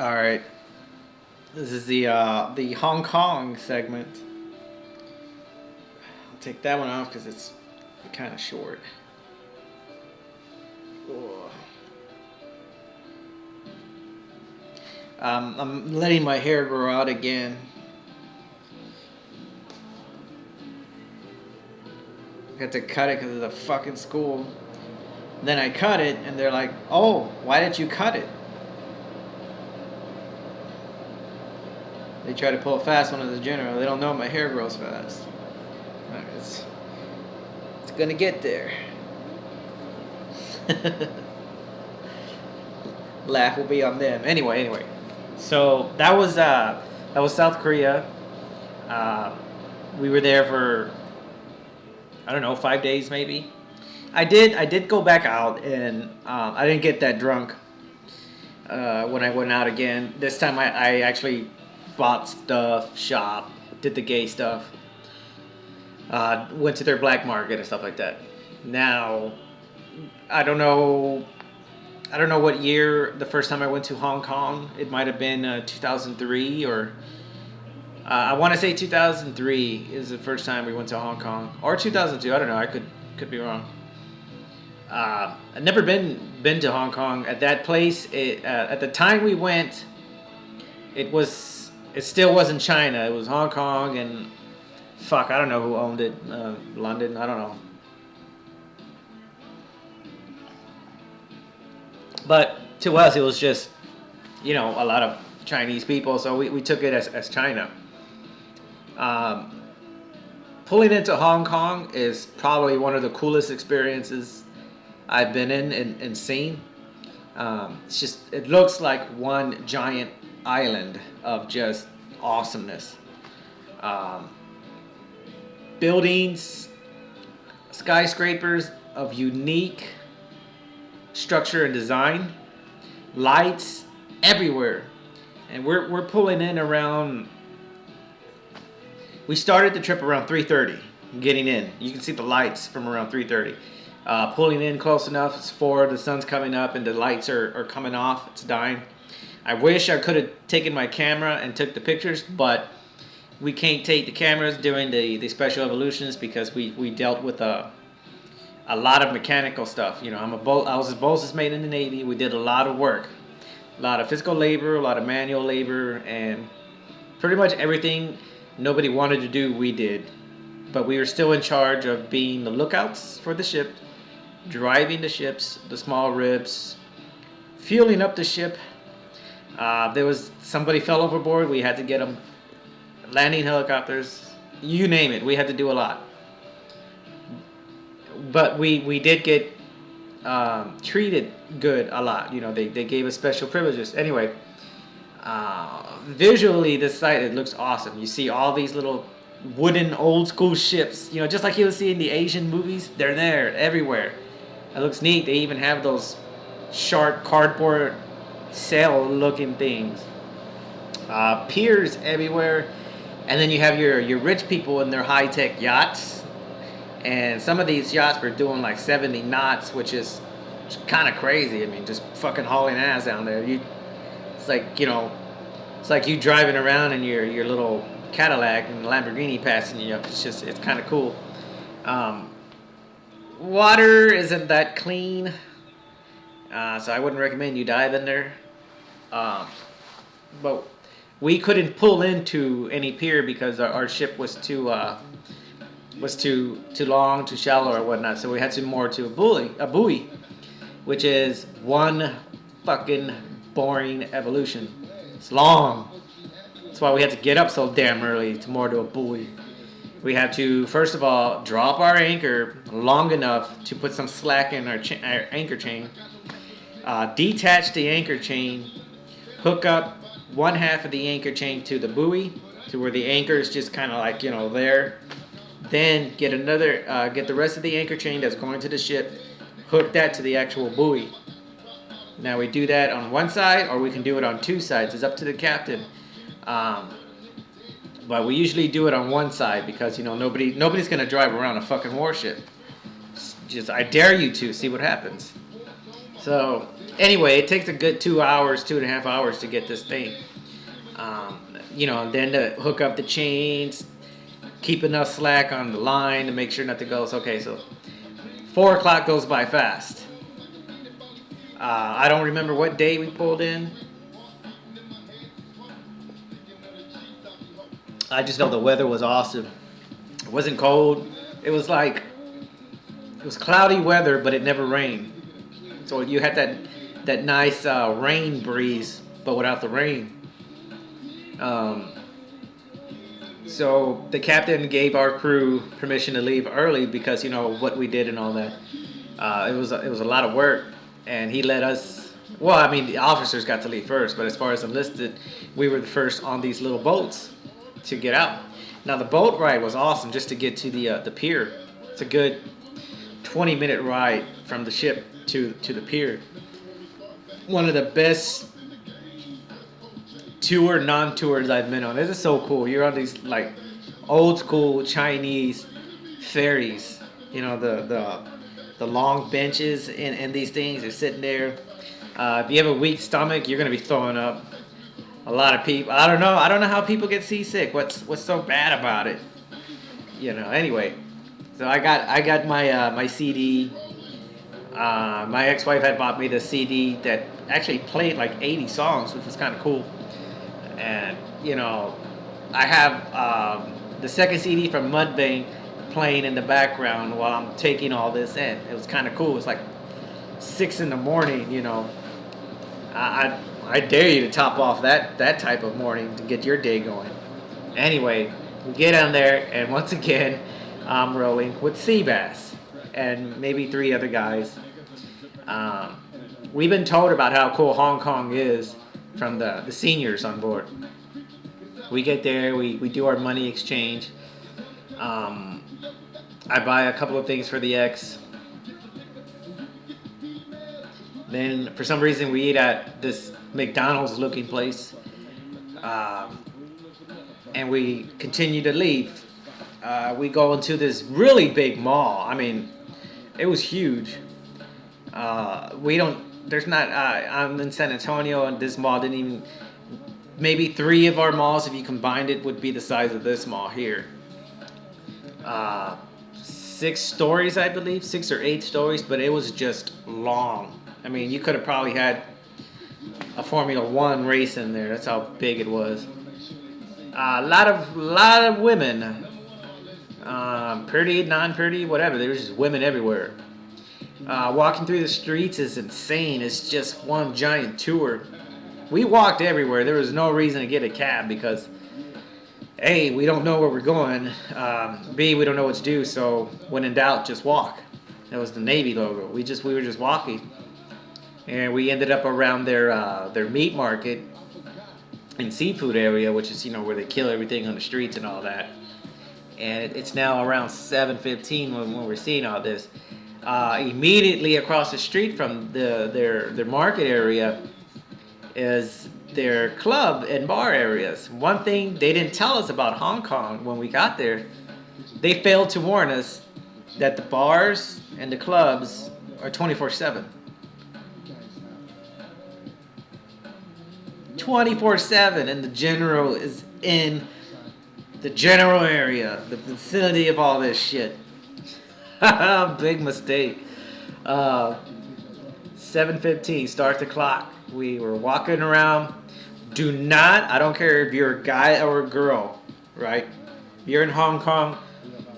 All right. This is the Hong Kong segment. I'll take that one off because it's kind of short. Ugh. I'm letting my hair grow out again. I had to cut it because of the fucking school. Then I cut it, and they're like, "Oh, why did you cut it?" They try to pull a fast one as a general. They don't know my hair grows fast. It's it's gonna get there. Laugh will be on them. Anyway. So that was South Korea. Uh, we were there for I don't know 5 days maybe. I did go back out and I didn't get that drunk when I went out again. This time I actually bought stuff, shop, did the gay stuff, went to their black market and stuff like that. Now I don't know. I don't know what year the first time I went to Hong Kong. It might have been 2003 or I want to say 2003 is the first time we went to Hong Kong, or 2002. I don't know. I could be wrong. I've never been to Hong Kong. At that place, at the time we went, it still wasn't China. It was Hong Kong and fuck. I don't know who owned it. London. I don't know. But to us, it was just a lot of Chinese people. So we took it as China. Um, Pulling into Hong Kong is probably one of the coolest experiences I've been in and seen. It looks like one giant island of just awesomeness. Um, Buildings, skyscrapers of unique structure and design, lights everywhere. And we're pulling in around. We started the trip around 3:30, getting in. You can see the lights from around 3:30. Pulling in close enough, it's 4, the sun's coming up and the lights are coming off, it's dying. I wish I could have taken my camera and took the pictures, but we can't take the cameras during the special evolutions because we dealt with a lot of mechanical stuff. I was a Bolsus mate in the Navy. We did a lot of work, a lot of physical labor, a lot of manual labor, and pretty much everything nobody wanted to do, we did. But we were still in charge of being the lookouts for the ship, driving the ships, the small ribs, fueling up the ship. There was somebody fell overboard. We had to get them. Landing helicopters, you name it. We had to do a lot. But we did get treated good a lot. They gave us special privileges. Anyway, visually, this site, it looks awesome. You see all these little wooden old school ships, just like you'll see in the Asian movies. They're there everywhere. It looks neat. They even have those sharp cardboard sail looking things. Piers everywhere. And then you have your rich people in their high-tech yachts. And some of these yachts were doing like 70 knots, which is kind of crazy. I mean, just fucking hauling ass down there. It's like you driving around in your little Cadillac and Lamborghini passing you up. It's kind of cool. Water isn't that clean, so I wouldn't recommend you dive in there. But we couldn't pull into any pier because our ship was too long, too shallow or whatnot. So we had to moor to a buoy, which is one fucking boring evolution. It's long. That's why we had to get up so damn early to moor to a buoy. We had to first of all drop our anchor long enough to put some slack in our anchor chain, detach the anchor chain, hook up one half of the anchor chain to the buoy, to where the anchor is just kind of like there. Then get the rest of the anchor chain that's going to the ship, hook that to the actual buoy. Now we do that on one side, or we can do it on two sides. It's up to the captain. But we usually do it on one side because nobody's gonna drive around a fucking warship. Just I dare you to see what happens. So anyway, it takes a good 2 hours, 2.5 hours to get this thing. Then to hook up the chains, keep enough slack on the line to make sure nothing goes. Okay, so 4 o'clock goes by fast. I don't remember what day we pulled in. I just know the weather was awesome. It wasn't cold. It was like it was cloudy weather, but it never rained. So you had that nice rain breeze, but without the rain. Um, so the captain gave our crew permission to leave early because what we did and all that. It was a lot of work, and he let us. Well, I mean, the officers got to leave first, but as far as enlisted, we were the first on these little boats to get out. Now the boat ride was awesome just to get to the pier. It's a good 20-minute ride from the ship to the pier. One of the best non-tours I've been on. This is so cool. You're on these like old school Chinese ferries. The long benches and these things are sitting there. If you have a weak stomach, you're gonna be throwing up. A lot of people. I don't know. I don't know how people get seasick. What's so bad about it? Anyway, so I got my CD. My ex-wife had bought me the CD that actually played like 80 songs, which was kind of cool. And I have the second CD from Mudvayne playing in the background while I'm taking all this in. It was kind of cool. It's like 6 in the morning. I dare you to top off that type of morning to get your day going. Anyway, we get on there, and once again, I'm rowing with sea bass and maybe 3 other guys. We've been told about how cool Hong Kong is from the seniors on board. We get there, we do our money exchange. I buy a couple of things for the ex. Then, for some reason, we eat at this McDonald's looking place. And we continue to leave. We go into this really big mall. I mean, it was huge. I'm in San Antonio, and this mall didn't even, maybe 3 of our malls, if you combined it, would be the size of this mall here. 6 stories, I believe, 6 or 8 stories, but it was just long. I mean, you could have probably had a Formula One race in there. That's how big it was. A lot of women, pretty, non-pretty, whatever. There was just women everywhere. Walking through the streets is insane. It's just one giant tour. We walked everywhere. There was no reason to get a cab because A, we don't know where we're going. B, we don't know what to do. So when in doubt, just walk. That was the Navy logo. We were just walking, and we ended up around their meat market and seafood area, which is where they kill everything on the streets and all that. And it's now around 7:15 when we're seeing all this. Immediately across the street from their market area is their club and bar areas. One thing they didn't tell us about Hong Kong when we got there, they failed to warn us that the bars and the clubs are 24/7. 24/7, and the general is in the general area, the vicinity of all this shit. Big mistake. 7:15, start the clock. We were walking around. Do not, I don't care if you're a guy or a girl, right? You're in Hong Kong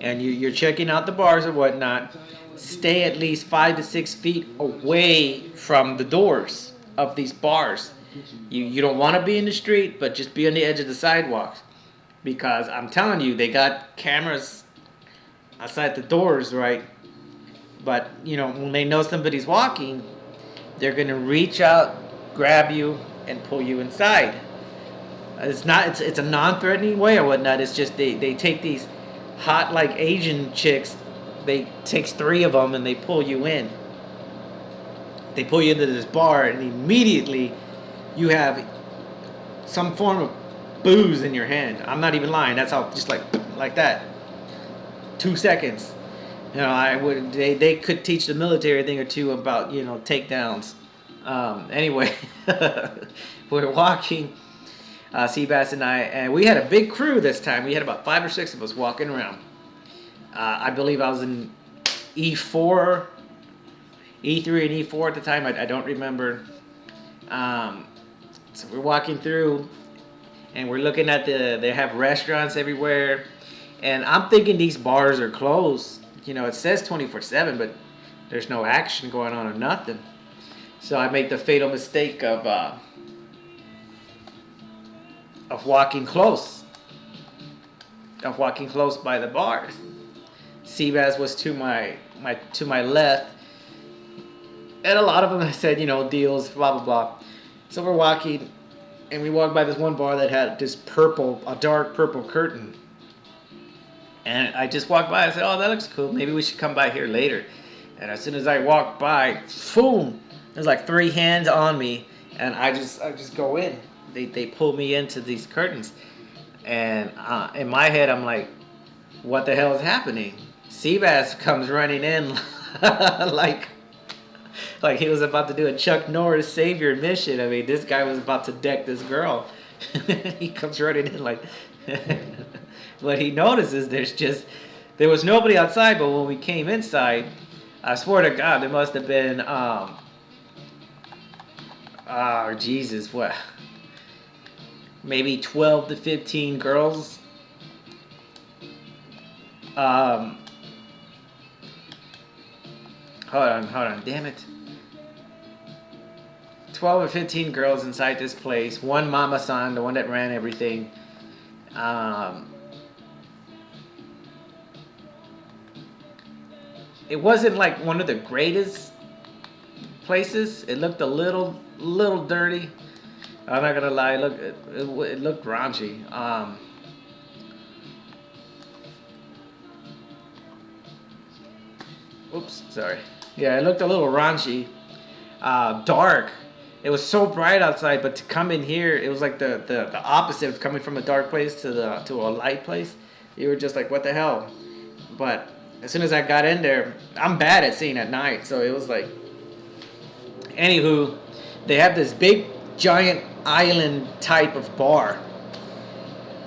and you're checking out the bars or whatnot. Stay at least 5 to 6 feet away from the doors of these bars. You don't want to be in the street, but just be on the edge of the sidewalks. Because I'm telling you, they got cameras outside the doors, right? But, when they know somebody's walking, they're going to reach out, grab you, and pull you inside. It's a non-threatening way or whatnot. It's just they take these hot, like, Asian chicks. They takes 3 of them and they pull you in. They pull you into this bar, and immediately you have some form of booze in your hand. I'm not even lying. That's how, just like that. 2 seconds. I would. They could teach the military a thing or two about takedowns. Anyway, we're walking, Seabass and I, and we had a big crew this time. We had about 5 or 6 of us walking around. I believe I was in E4, E3, and E4 at the time. I don't remember. So we're walking through, and we're looking at they have restaurants everywhere, and I'm thinking these bars are closed. It says 24/7, but there's no action going on or nothing. So I make the fatal mistake of walking close, by the bars. Seabass was to my left, and a lot of them said deals, blah blah blah. So we're walking, and we walked by this one bar that had this a dark purple curtain. And I just walked by. I said, "Oh, that looks cool. Maybe we should come by here later." And as soon as I walked by, boom! There's like 3 hands on me, and I just go in. They pull me into these curtains, and in my head, I'm like, "What the hell is happening?" Seabass comes running in like he was about to do a Chuck Norris savior mission. I mean, this guy was about to deck this girl. He comes running in like. What he notices, there was nobody outside, but when we came inside, I swear to God, there must have been, Jesus, what, maybe 12 to 15 girls. Hold on, damn it. 12 or 15 girls inside this place. One mama-san, the one that ran everything. It wasn't like one of the greatest places. It looked a little dirty. I'm not gonna lie. It looked raunchy. Oops, sorry. Yeah, it looked a little raunchy. Dark. It was so bright outside, but to come in here, it was like the opposite of coming from a dark place to a light place. You were just like, what the hell? But as soon as I got in there, I'm bad at seeing at night, so it was like. Anywho, they have this big, giant island type of bar.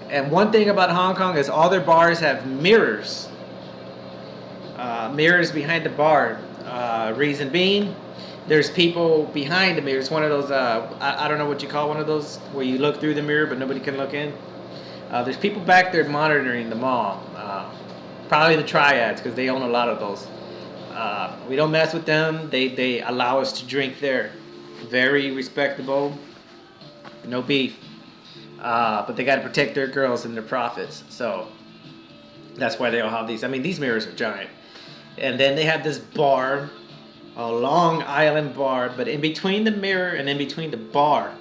And one thing about Hong Kong is all their bars have mirrors. Mirrors behind the bar. Reason being, there's people behind the mirror. It's one of those, I don't know what you call one of those, where you look through the mirror but nobody can look in. There's people back there monitoring the mall. Probably the triads, because they own a lot of those. We don't mess with them. They allow us to drink there. Very respectable. No beef. But they got to protect their girls and their profits. So that's why they all have these. I mean, these mirrors are giant. And then they have this bar, a Long Island bar. But in between the mirror and in between the bar,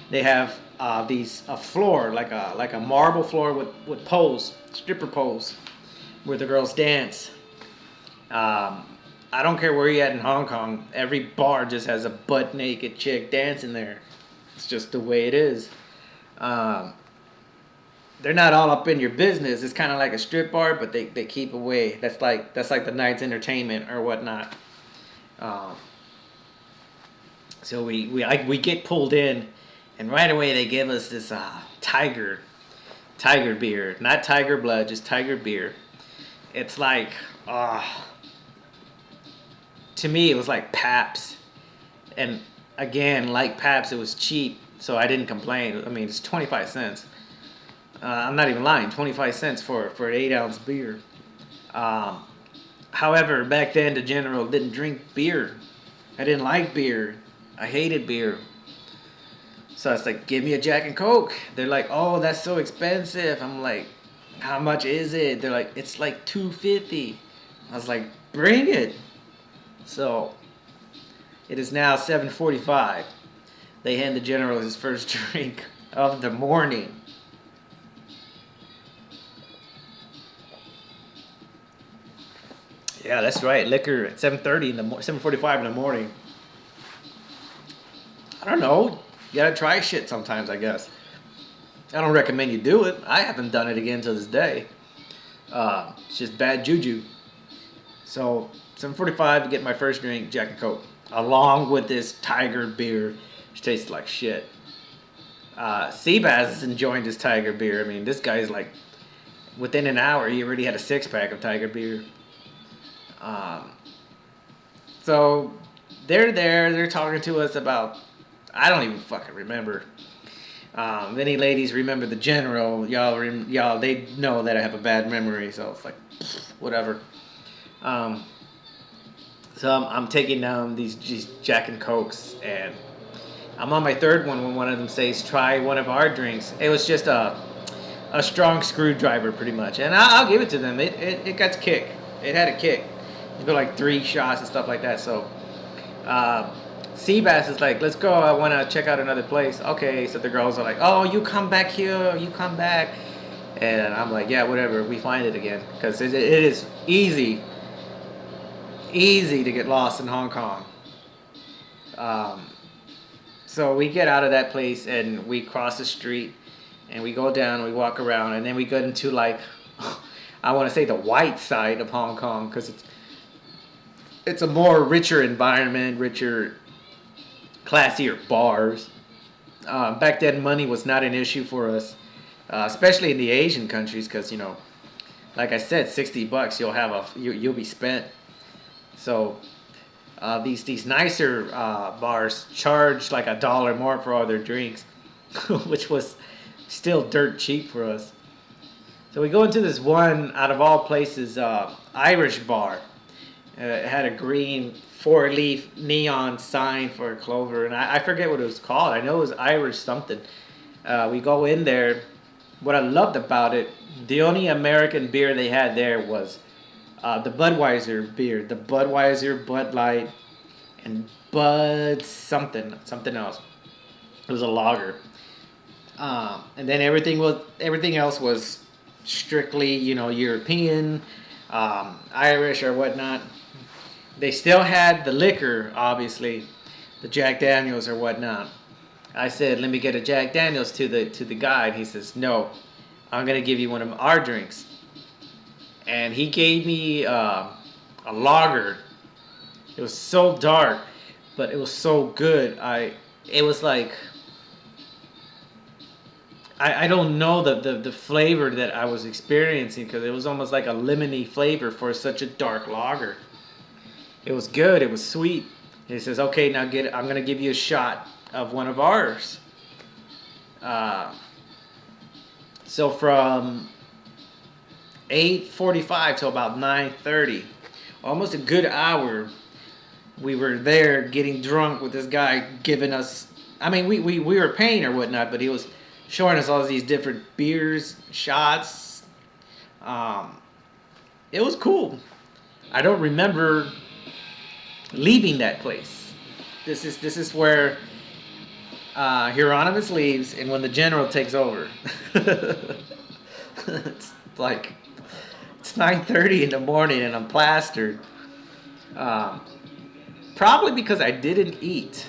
they have a floor, like a marble floor with poles, stripper poles, where the girls dance. I don't care where you're at in Hong Kong. Every bar just has a butt naked chick dancing there. It's just the way it is. They're not all up in your business. It's kind of like a strip bar, but they keep away. That's like the night's entertainment or whatnot. So we get pulled in, and right away they give us this tiger beer, not tiger blood, just tiger beer. It's like to me it was like Pabst, and again, like Pabst, it was cheap, so I didn't complain. I mean, it's 25 cents. I'm not even lying, 25 cents for an 8-ounce beer. However, back then the general didn't drink beer. I didn't like beer. I hated beer. So I was like, give me a Jack and Coke. They're like, oh, that's so expensive. I'm like, how much is it? They're like, it's like $2.50. I was like, bring it. So it is now 7:45. They hand the general his first drink of the morning. Yeah, that's right. Liquor at 7:30 7:45 in the morning. I don't know. You gotta try shit sometimes, I guess. I don't recommend you do it. I haven't done it again to this day. It's just bad juju. So 7:45 to get my first drink, Jack and Coke, along with this Tiger beer, which tastes like shit. Seabass is enjoying this Tiger beer. I mean, this guy's like, within an hour, he already had a 6 pack of Tiger beer. Um, so they're there. They're talking to us about. I don't even fucking remember. Many ladies remember the general. Y'all, they know that I have a bad memory, so it's like, whatever. Um, so I'm taking down these Jack and Cokes, and I'm on my third one when one of them says, "Try one of our drinks." It was just a strong screwdriver, pretty much, and I'll give it to them. It got to kick. It had a kick. You put like 3 shots and stuff like that. So, Seabass is like, "Let's go. I want to check out another place." Okay, so the girls are like, "Oh, you come back here. You come back," and I'm like, "Yeah, whatever. We find it again because it is easy to get lost in Hong Kong." Um, so we get out of that place and we cross the street and we go down, we walk around, and then we get into like, I want to say the white side of Hong Kong because it's a more richer environment, richer, classier bars. Back then, money was not an issue for us, especially in the Asian countries, because like I said, $60 you'll be spent. So these nicer bars charge like $1 more for all their drinks, which was still dirt cheap for us. So we go into this one, out of all places, Irish bar. It had a green 4-leaf neon sign for a clover, and I forget what it was called. I know it was Irish something. We go in there. What I loved about it, the only American beer they had there was the Budweiser beer, the Budweiser, Bud Light, and Bud something else. It was a lager, and then everything else was strictly European, Irish or whatnot. They still had the liquor, obviously, the Jack Daniels or whatnot. I said, "Let me get a Jack Daniels to the guy." He says, "No, I'm gonna give you one of our drinks." And he gave me a lager. It was so dark, but it was so good. It was like, I don't know the flavor that I was experiencing, because it was almost like a lemony flavor for such a dark lager. It was good. It was sweet. He says, "Okay, now get it. I'm gonna give you a shot of one of ours." So from 8:45 till about 9:30, almost a good hour, we were there getting drunk with this guy giving us. I mean, we were paying or whatnot, but he was showing us all these different beers, shots. It was cool. I don't remember leaving that place. This is where Hieronymus leaves, and when the general takes over. It's like it's 9:30 in the morning, and I'm plastered. Probably because I didn't eat.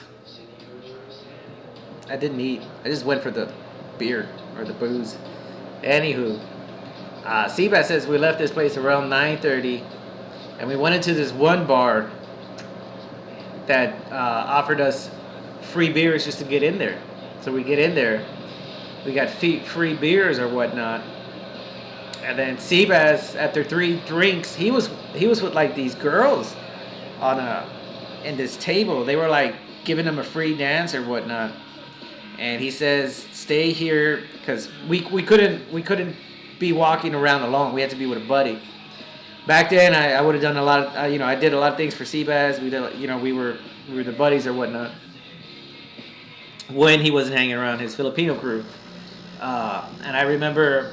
I didn't eat. I just went for the beer or the booze. Anywho, Seabass says we left this place around 9:30, and we went into this one bar that offered us free beers just to get in there. So we get in there, we got free beers or whatnot, and then Seabass, after 3 drinks, he was with like these girls in this table. They were like giving him a free dance or whatnot, and he says, "Stay here," because we couldn't be walking around alone. We had to be with a buddy. Back then, I would have done a lot of I did a lot of things for Seabass. We did we were the buddies or whatnot when he wasn't hanging around his Filipino crew. And I remember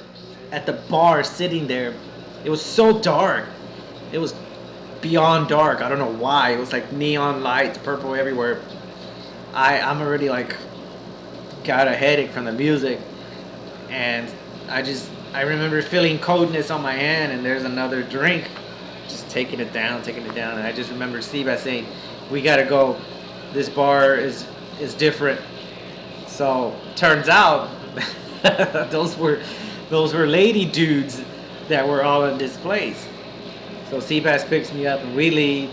at the bar sitting there, it was so dark. It was beyond dark. I don't know why. It was like neon lights, purple everywhere. I'm already like got a headache from the music, and I remember feeling coldness on my hand, and there's another drink, just taking it down, and I just remember Steve saying, "We gotta go. This bar is different." So turns out those were lady dudes that were all in this place. So Seabass picks me up and we leave.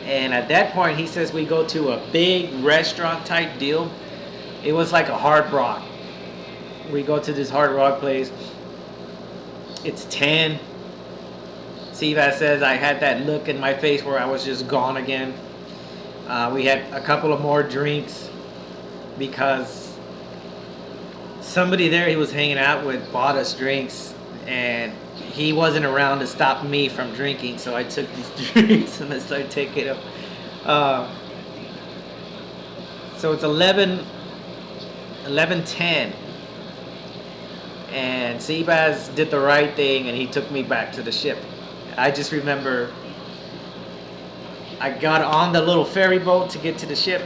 And at that point, he says we go to a big restaurant type deal. It was like a Hard Rock. We go to this Hard Rock place. It's 10. Seabass says I had that look in my face where I was just gone again. We had a couple of more drinks because somebody there he was hanging out with bought us drinks, and he wasn't around to stop me from drinking, so I took these drinks and I started taking them. So it's 11:10, and Seabass did the right thing and he took me back to the ship. I just remember I got on the little ferry boat to get to the ship.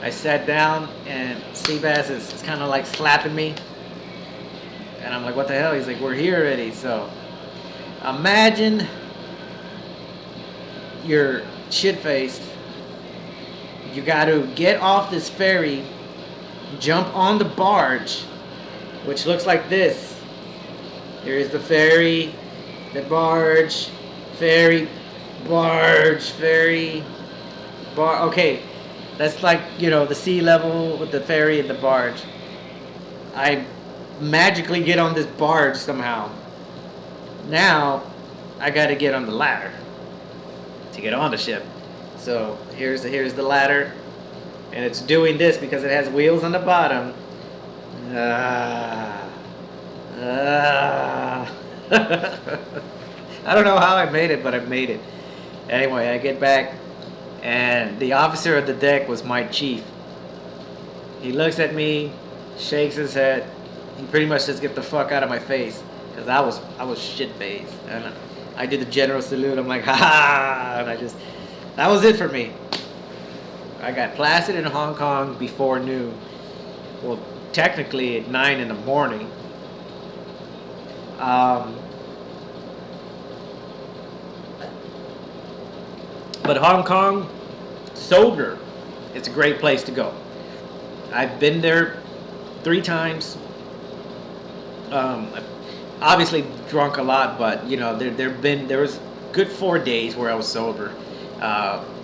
I sat down and Seabass is kind of like slapping me. And I'm like, what the hell? He's like, we're here already. So imagine you're shit-faced. You got to get off this ferry, jump on the barge, which looks like this. Here's the ferry, the barge, ferry, barge, ferry, bar. Okay, that's like, the sea level with the ferry and the barge. I magically get on this barge somehow. Now I got to get on the ladder to get on the ship. So here's the ladder, and it's doing this because it has wheels on the bottom. I don't know how I made it, but I made it. Anyway, I get back, and the officer of the deck was my chief. He looks at me, shakes his head. He pretty much says, "Get the fuck out of my face," because I was shit-faced, and I did the general salute. I'm like, ha ha, and that was it for me. I got placid in Hong Kong before noon. Well, technically at 9 in the morning. But Hong Kong, sober, it's a great place to go. I've been there 3 times. I've obviously drunk a lot, but there was good 4 days where I was sober.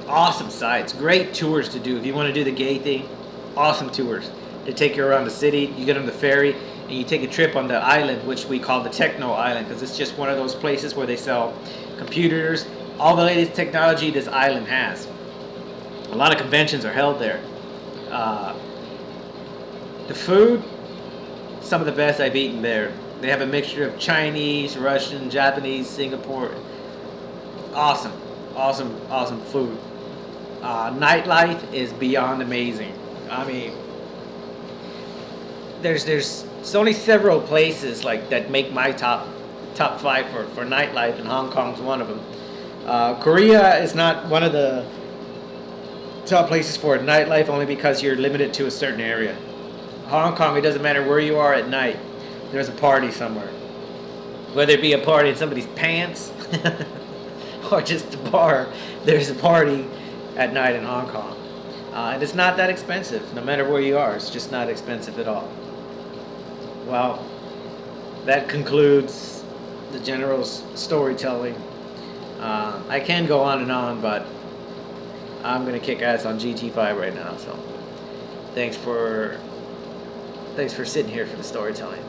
Awesome sights, great tours to do if you want to do the gay thing. Awesome tours. They take you around the city. You get on the ferry and you take a trip on the island, which we call the Techno Island, because it's just one of those places where they sell computers, all the latest technology this island has. A lot of conventions are held there. The food, some of the best I've eaten there. They have a mixture of Chinese, Russian, Japanese, Singapore. Awesome food. Nightlife is beyond amazing. I mean, there's only several places like that make my top 5 for nightlife, and Hong Kong's one of them. Korea is not one of the top places for nightlife, only because you're limited to a certain area. Hong Kong, it doesn't matter where you are at night, there's a party somewhere. Whether it be a party in somebody's pants or just a bar, there's a party at night in Hong Kong. And it's not that expensive, no matter where you are. It's just not expensive at all. Well, that concludes the general's storytelling. I can go on and on, but I'm going to kick ass on GT5 right now. So thanks for sitting here for the storytelling.